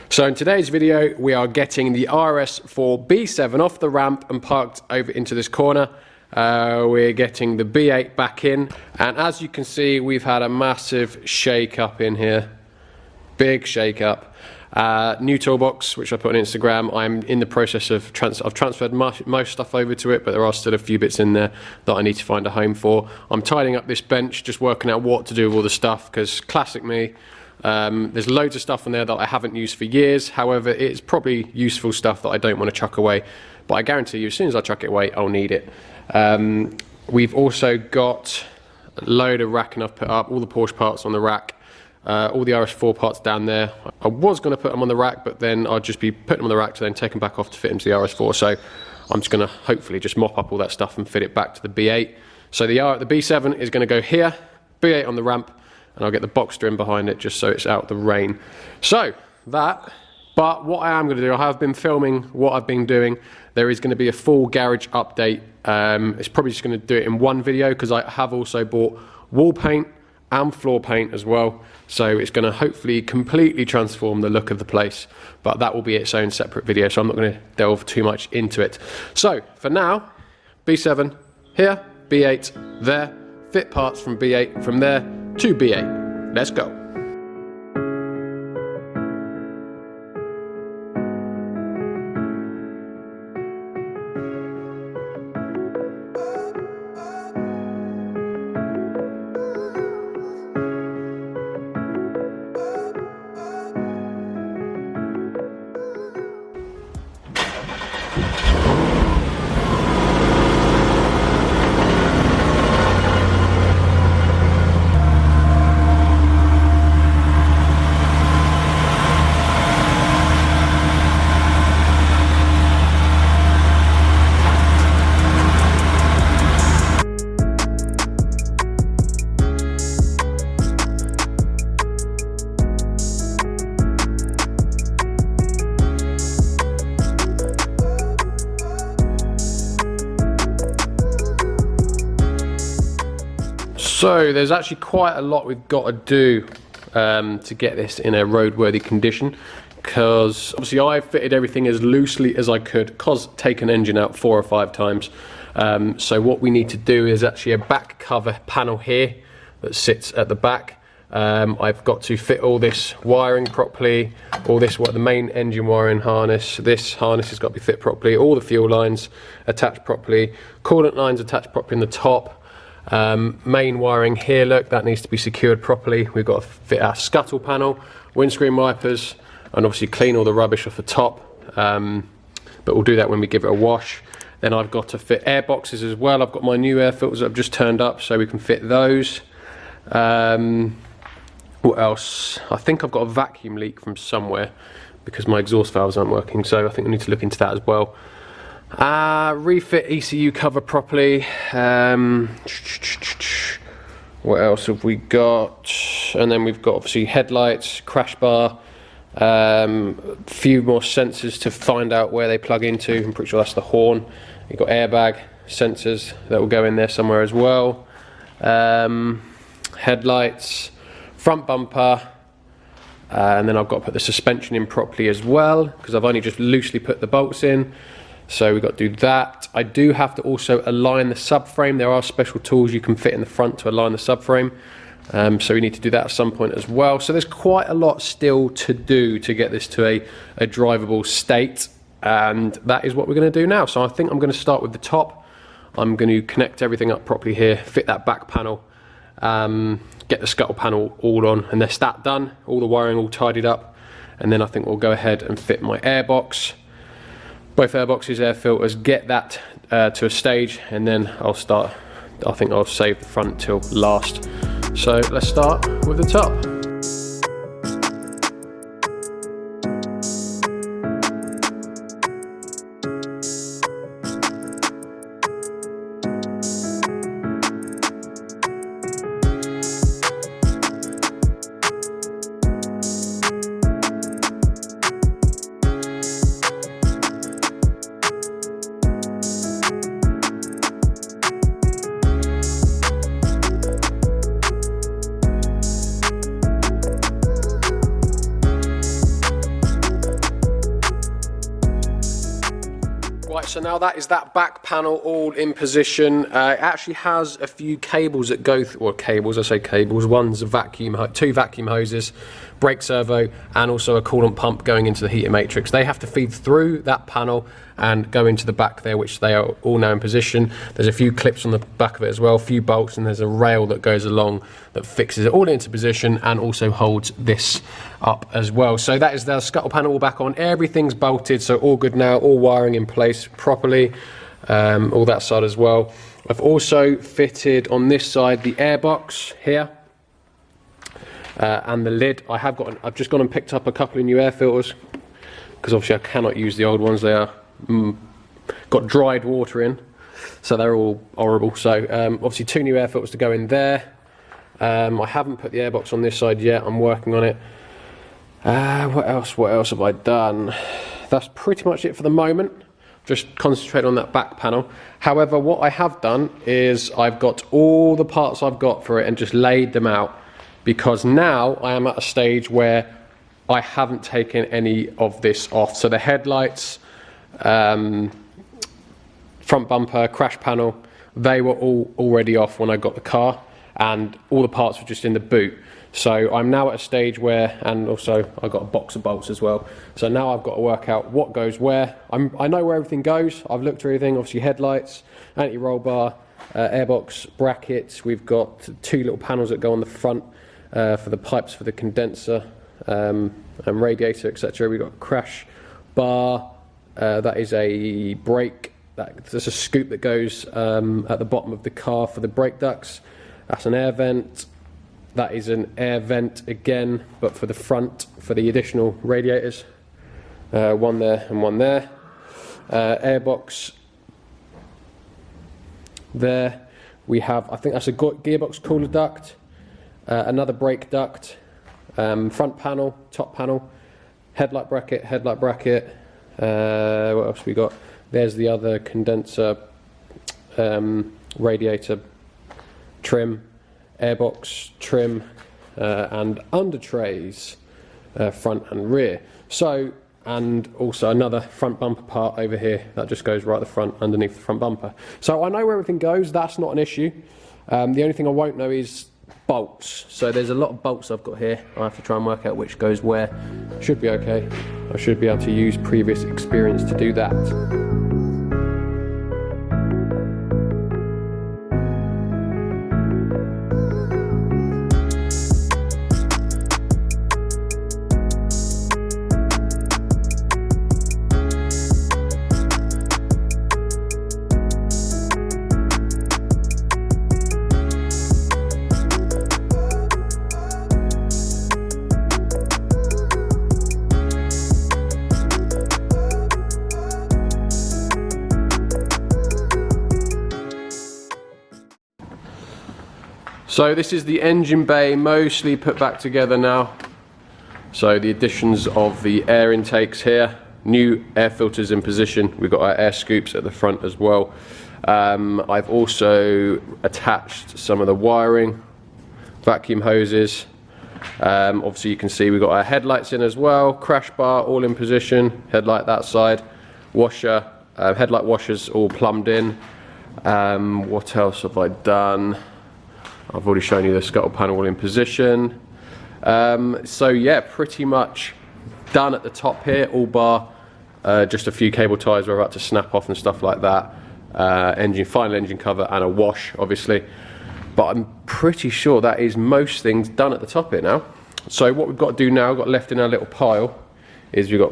So in today's video, we are getting the RS4 B7 off the ramp and parked over into this corner. We're getting the B8 back in, and as you can see, we've had a massive shake up in here. Big shake up. New toolbox, which I put on Instagram. I'm in the process of I've transferred most stuff over to it, but there are still a few bits in there that I need to find a home for. I'm tidying up this bench, just working out what to do with all the stuff, because classic me. There's loads of stuff on there that I haven't used for years. However, it's probably useful stuff that I don't want to chuck away, but I guarantee you as soon as I chuck it away, I'll need it. We've also got a load of racking I've put up, all the Porsche parts on the rack, all the RS4 parts down there. I was going to put them on the rack, but then I'd just be putting them on the rack to then take them back off to fit into the RS4. So I'm just going to hopefully just mop up all that stuff and fit it back to the B8. So the B7 is going to go here, B8 on the ramp, and I'll get the Boxster in behind it just so it's out of the rain. So that, but what I am going to do, I have been filming what I've been doing. There is going to be a full garage update. It's probably just going to do it in one video, because I have also bought wall paint and floor paint as well. So it's going to hopefully completely transform the look of the place, but that will be its own separate video, so I'm not going to delve too much into it. So for now, B7 here, B8 there, fit parts from B8 from there to B8. Let's go. So there's actually quite a lot we've got to do to get this in a roadworthy condition, because obviously I fitted everything as loosely as I could, because taken engine out 4 or 5 times. So what we need to do is actually a back cover panel here that sits at the back. I've got to fit all this wiring properly, all this, the main engine wiring harness, this harness has got to be fit properly, all the fuel lines attached properly, coolant lines attached properly in the top. Main wiring here, look, that needs to be secured properly. We've got to fit our scuttle panel, windscreen wipers, and obviously clean all the rubbish off the top, but we'll do that when we give it a wash. Then I've got to fit air boxes as well. I've got my new air filters that I've just turned up, so we can fit those. What else? I think I've got a vacuum leak from somewhere because my exhaust valves aren't working, so I think I need to look into that as well. Refit ECU cover properly. What else have we got? And then we've got obviously headlights, crash bar, few more sensors to find out where they plug into. I'm pretty sure that's the horn. You've got airbag sensors that will go in there somewhere as well. Headlights, front bumper, and then I've got to put the suspension in properly as well, because I've only just loosely put the bolts in. So we've got to do that. I do have to also align the subframe. There are special tools you can fit in the front to align the subframe. So we need to do that at some point as well. So there's quite a lot still to do to get this to a drivable state. And that is what we're going to do now. So I think I'm going to start with the top. I'm going to connect everything up properly here, fit that back panel, get the scuttle panel all on, and that's that done. All the wiring all tidied up. And then I think we'll go ahead and fit my airbox. Both airboxes, air filters, get that to a stage, and then I'll start. I think I'll save the front till last. So let's start with the top. Right, so now that is that back panel all in position. It actually has a few cables that go through, or cables, I say cables, one's a two vacuum hoses, brake servo, and also a coolant pump going into the heater matrix. They have to feed through that panel and go into the back there, which they are all now in position. There's a few clips on the back of it as well, a few bolts, and there's a rail that goes along that fixes it all into position and also holds this up as well. So that is the scuttle panel all back on. Everything's bolted, so all good now, all wiring in place properly, all that side as well. I've also fitted on this side the airbox here and the lid. I've just gone and picked up a couple of new air filters because obviously I cannot use the old ones. They are got dried water in, so they're all horrible. So obviously 2 new air filters to go in there. I haven't put the airbox on this side yet. I'm working on it. What else have I done? That's pretty much it for the moment. Just concentrate on that back panel. However, what I have done is I've got all the parts I've got for it and just laid them out, because now I am at a stage where I haven't taken any of this off. So the headlights, front bumper, crash panel, they were all already off when I got the car, and all the parts were just in the boot. So I'm now at a stage where, and also I've got a box of bolts as well, so now I've got to work out what goes where. I know where everything goes. I've looked through everything, obviously headlights, anti-roll bar, airbox brackets. We've got 2 little panels that go on the front for the pipes for the condenser and radiator, etc. We've got crash bar, that is a brake, there's a scoop that goes at the bottom of the car for the brake ducts. That's an air vent. That is an air vent again, but for the front, for the additional radiators. One there and one there. Airbox there. We have, I think that's a gearbox cooler duct, another brake duct, front panel, top panel, headlight bracket, what else we got? There's the other condenser, radiator trim, airbox trim, and under trays, front and rear. So, and also another front bumper part over here that just goes right at the front underneath the front bumper. So I know where everything goes, that's not an issue. The only thing I won't know is bolts. So there's a lot of bolts I've got here. I have to try and work out which goes where. Should be okay. I should be able to use previous experience to do that. So this is the engine bay mostly put back together now. So the additions of the air intakes here, new air filters in position. We've got our air scoops at the front as well. I've also attached some of the wiring, vacuum hoses. Obviously you can see we've got our headlights in as well, crash bar all in position, headlight that side, washer, headlight washers all plumbed in. What else have I done? I've already shown you the scuttle panel in position. So yeah, pretty much done at the top here, all bar just a few cable ties we're about to snap off and stuff like that. Final engine cover and a wash, obviously. But I'm pretty sure that is most things done at the top here now. So what we've got to do now, got left in our little pile, is we've got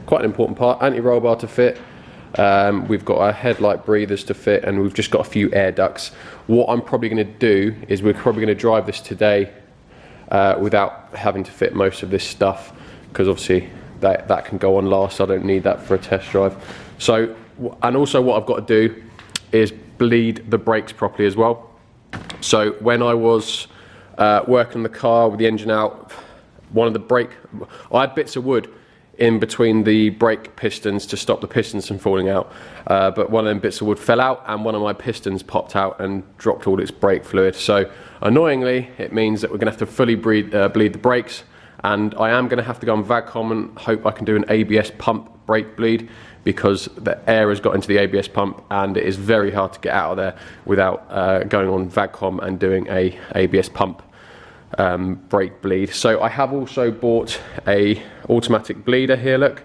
quite an important part, anti-roll bar to fit. We've got our headlight breathers to fit, and we've just got a few air ducts. What I'm probably going to do is we're probably going to drive this today without having to fit most of this stuff, because obviously that can go on last. I don't need that for a test drive. So, and also what I've got to do is bleed the brakes properly as well. So when I was working the car with the engine out, I had bits of wood in between the brake pistons to stop the pistons from falling out, but one of them bits of wood fell out and one of my pistons popped out and dropped all its brake fluid. So annoyingly, it means that we're going to have to fully bleed the brakes and I am going to have to go on VAGCOM and hope I can do an ABS pump brake bleed, because the air has got into the ABS pump and it is very hard to get out of there without going on VAGCOM and doing a ABS pump brake bleed. So I have also bought a automatic bleeder here, look,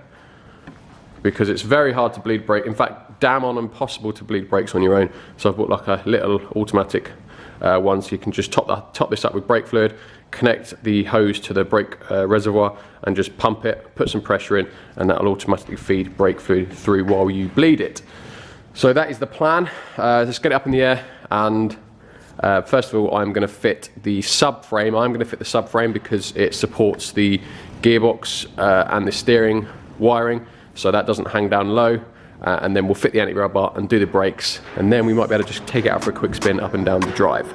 because it's very hard to bleed brake. In fact, damn on impossible to bleed brakes on your own. So I've bought like a little automatic one, so you can just top this up with brake fluid, connect the hose to the brake reservoir and just pump it, put some pressure in, and that'll automatically feed brake fluid through while you bleed it. So that is the plan. Let's get it up in the air, and first of all I'm going to fit the subframe. I'm going to fit the subframe because it supports the gearbox and the steering wiring, so that doesn't hang down low. And then we'll fit the anti-rail bar and do the brakes, and then we might be able to just take it out for a quick spin up and down the drive.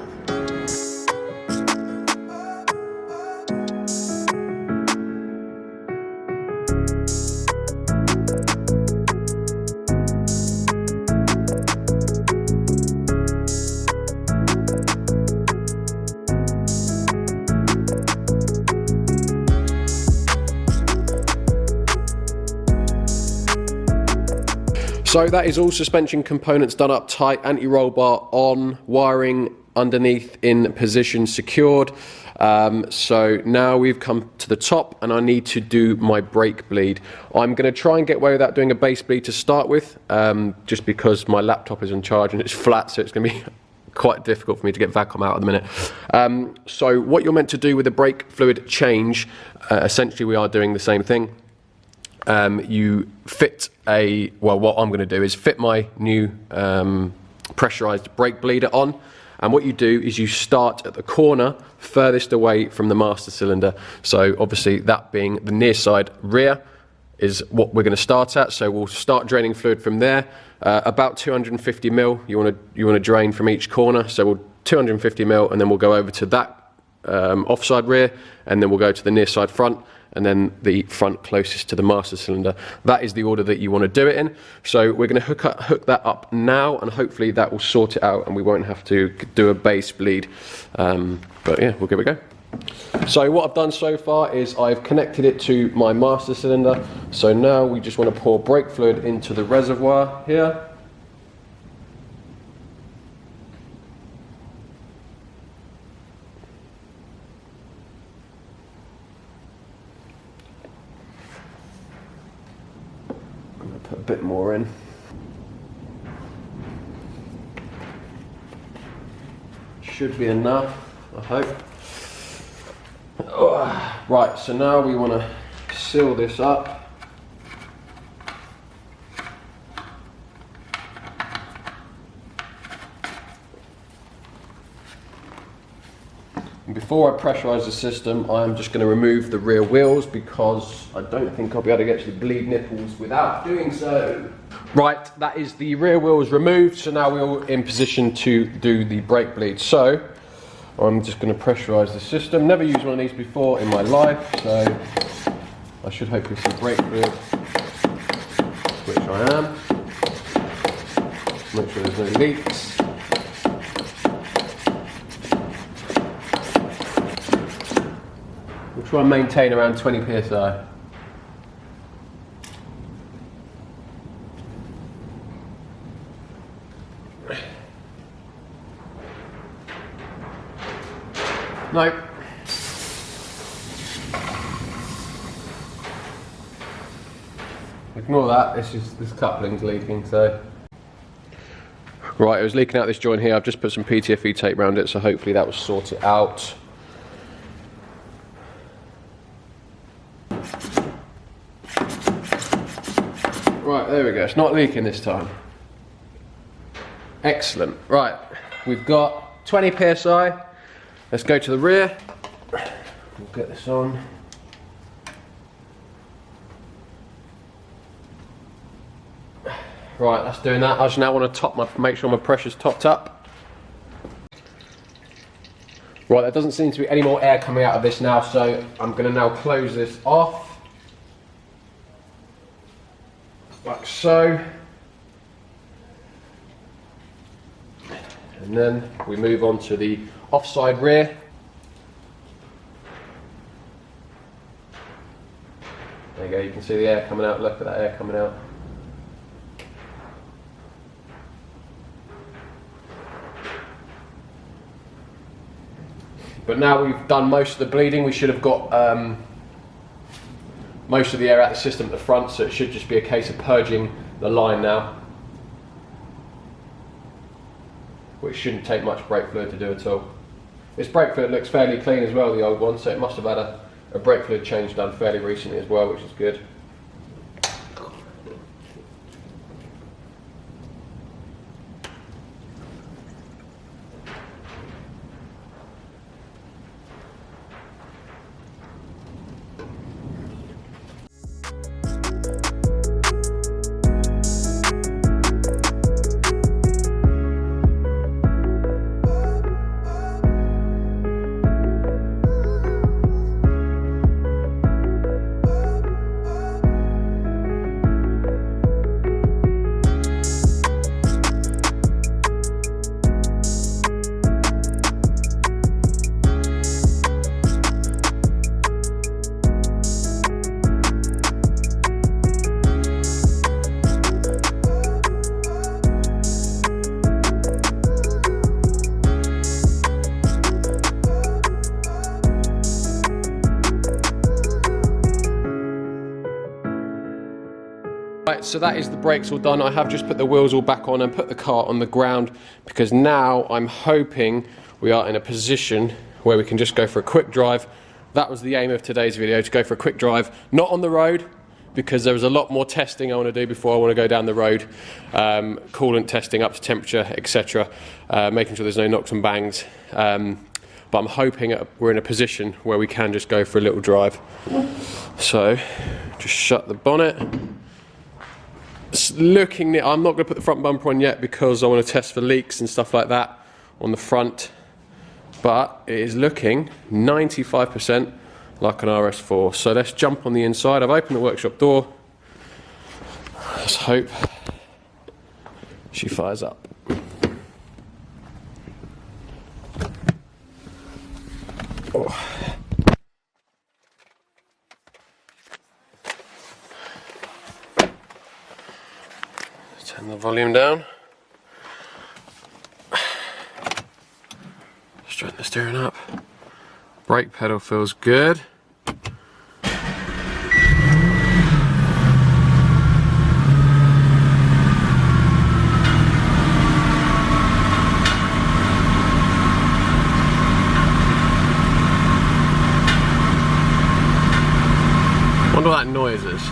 So that is all suspension components done up tight, anti-roll bar on, wiring underneath in position secured. So now we've come to the top and I need to do my brake bleed. I'm going to try and get away without doing a base bleed to start with, just because my laptop is in charge and it's flat, so it's going to be quite difficult for me to get VAGCOM out at the minute. So what you're meant to do with the brake fluid change, essentially we are doing the same thing. You fit what I'm going to do is fit my new pressurized brake bleeder on, and what you do is you start at the corner furthest away from the master cylinder. So obviously that being the near side rear is what we're going to start at. So we'll start draining fluid from there, about 250 mil. You want to drain from each corner. So we'll 250 mil, and then we'll go over to that offside rear, and then we'll go to the near side front, and then the front closest to the master cylinder. That is the order that you want to do it in. So we're going to hook that up now, and hopefully that will sort it out and we won't have to do a base bleed. But yeah, we'll give it a go. So what I've done so far is I've connected it to my master cylinder. So now we just want to pour brake fluid into the reservoir here. Put a bit more in. Should be enough, I hope. Oh, right, so now we want to seal this up. Before I pressurize the system, I'm just going to remove the rear wheels because I don't think I'll be able to get to the bleed nipples without doing so. Right, that is the rear wheels removed, so now we're all in position to do the brake bleed. So I'm just going to pressurize the system. Never used one of these before in my life, so I should hopefully see brake fluid, which I am. Make sure there's no leaks. We'll try and maintain around 20 psi. No. Ignore that, this coupling's leaking, so. Right, it was leaking out this joint here. I've just put some PTFE tape around it, so hopefully that will sort it out. Right, there we go. It's not leaking this time. Excellent. Right, we've got 20 psi. Let's go to the rear. We'll get this on. Right, that's doing that. I just now want to make sure my pressure's topped up. Right, there doesn't seem to be any more air coming out of this now, so I'm going to now close this off. Like so. And then we move on to the offside rear. There you can see the air coming out, look at that air coming out. But now we've done most of the bleeding, we should have got most of the air out of the system at the front, so it should just be a case of purging the line now. Which shouldn't take much brake fluid to do at all. This brake fluid looks fairly clean as well, the old one, so it must have had a brake fluid change done fairly recently as well, which is good. Right, so that is the brakes all done. I have just put the wheels all back on and put the car on the ground, because now I'm hoping we are in a position where we can just go for a quick drive. That was the aim of today's video, to go for a quick drive, not on the road, because there was a lot more testing I want to do before I want to go down the road. Coolant testing up to temperature, etc. Making sure there's no knocks and bangs. But I'm hoping we're in a position where we can just go for a little drive. So, just shut the bonnet. It's looking, I'm not going to put the front bumper on yet because I want to test for leaks and stuff like that on the front. But it is looking 95% like an RS4. So let's jump on the inside. I've opened the workshop door. Let's hope she fires up. Oh. Turn the volume down. Straighten the steering up. Brake pedal feels good. Wonder what that noise is.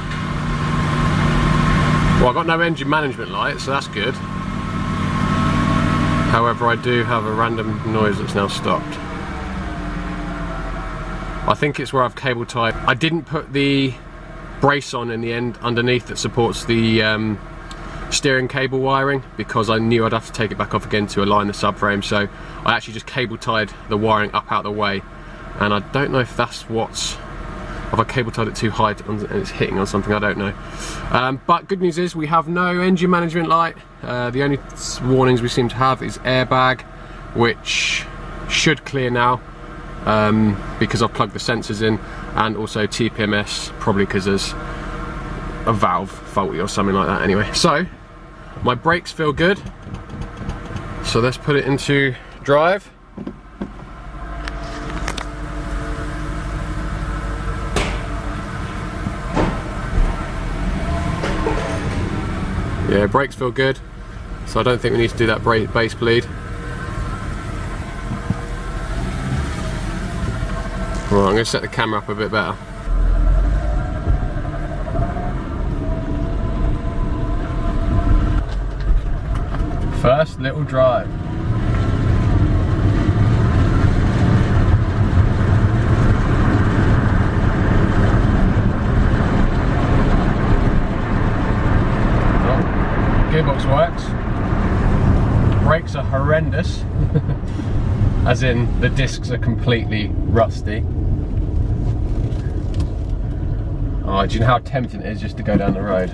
Well, I've got no engine management light, so that's good. However, I do have a random noise that's now stopped. I think it's where I've cable tied. I didn't put the brace on in the end underneath that supports the steering cable wiring, because I knew I'd have to take it back off again to align the subframe, so I actually just cable tied the wiring up out of the way, and I don't know if that's what's... Have I cable tied it too high and it's hitting on something? I don't know. But good news is we have no engine management light. The only warnings we seem to have is airbag, which should clear now because I've plugged the sensors in, and also TPMS, probably because there's a valve faulty or something like that. Anyway, so my brakes feel good. So let's put it into drive. Yeah, brakes feel good, so I don't think we need to do that base bleed. Right, I'm going to set the camera up a bit better. First little drive. Gearbox works. Brakes are horrendous, as in the discs are completely rusty. Oh, do you know how tempting it is just to go down the road?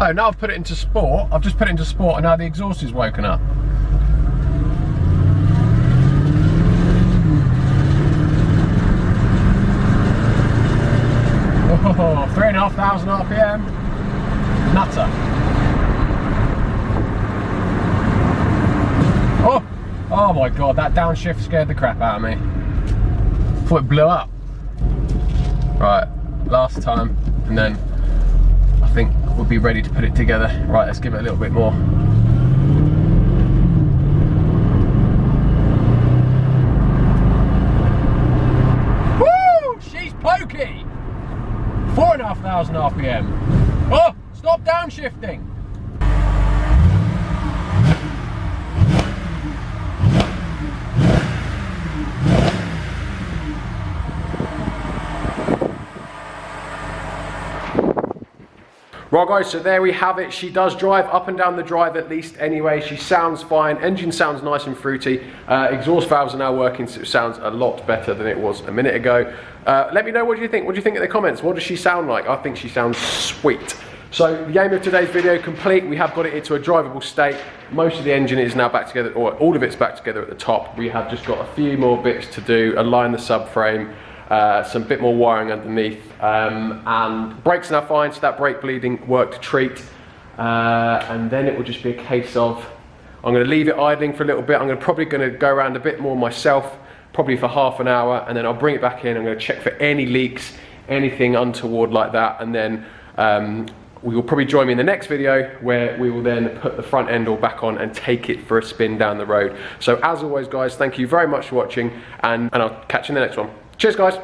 So now I've put it into sport, I've just put it into sport and now the exhaust is woken up. Oh, 3,500 RPM. Nutter. Oh my god, that downshift scared the crap out of me. Thought it blew up. Right, last time, and then I think we'll be ready to put it together. Right, let's give it a little bit more. Woo! She's pokey! 4,500 RPM. Oh, stop downshifting! Right guys, so there we have it. She does drive up and down the drive at least anyway. She sounds fine, engine sounds nice and fruity. Exhaust valves are now working, so it sounds a lot better than it was a minute ago. Let me know, what do you think? What do you think in the comments? What does she sound like? I think she sounds sweet. So the aim of today's video complete. We have got it into a drivable state. Most of the engine is now back together, or all of it's back together at the top. We have just got a few more bits to do, align the subframe, some bit more wiring underneath, and brakes are now fine, so that brake bleeding worked a treat. And then it will just be a case of, I'm going to leave it idling for a little bit. I'm probably going to go around a bit more myself, probably for half an hour, and then I'll bring it back in. I'm going to check for any leaks, anything untoward like that, and then we will probably join me in the next video where we will then put the front end all back on and take it for a spin down the road. So as always guys, thank you very much for watching, and I'll catch you in the next one. Cheers guys.